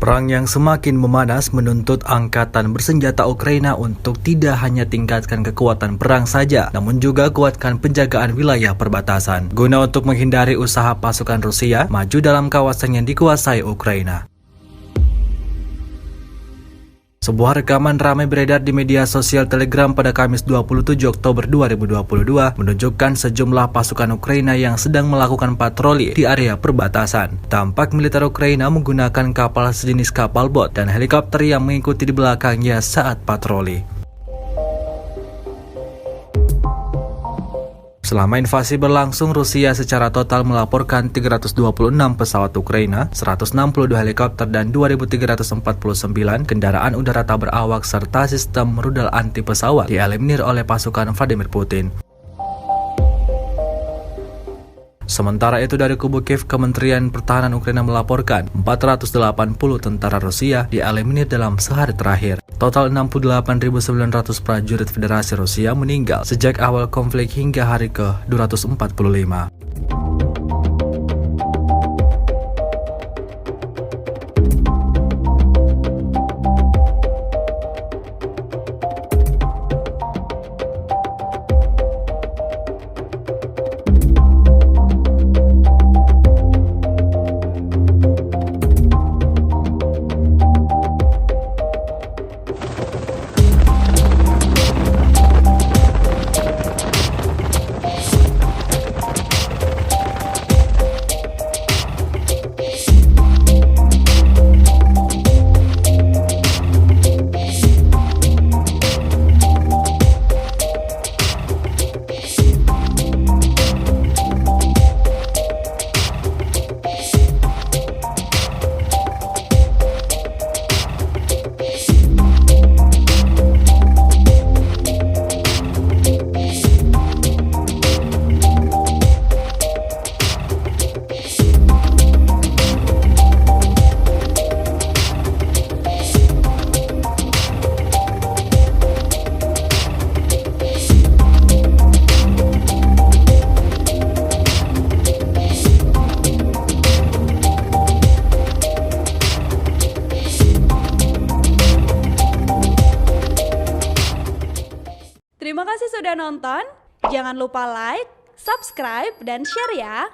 Perang yang semakin memanas menuntut angkatan bersenjata Ukraina untuk tidak hanya tingkatkan kekuatan perang saja, namun juga kuatkan penjagaan wilayah perbatasan, guna untuk menghindari usaha pasukan Rusia maju dalam kawasan yang dikuasai Ukraina. Sebuah rekaman ramai beredar di media sosial Telegram pada Kamis 27 Oktober 2022 menunjukkan sejumlah pasukan Ukraina yang sedang melakukan patroli di area perbatasan. Tampak militer Ukraina menggunakan kapal sejenis kapal bot dan helikopter yang mengikuti di belakangnya saat patroli. Selama invasi berlangsung, Rusia secara total melaporkan 326 pesawat Ukraina, 162 helikopter, dan 2.349 kendaraan udara tak berawak serta sistem rudal anti pesawat dieliminir oleh pasukan Vladimir Putin. Sementara itu dari kubu Kiev, Kementerian Pertahanan Ukraina melaporkan 480 tentara Rusia dieliminir dalam sehari terakhir. Total 68.900 prajurit Federasi Rusia meninggal sejak awal konflik hingga hari ke-245. Terima kasih sudah nonton. Jangan lupa like, subscribe, dan share ya.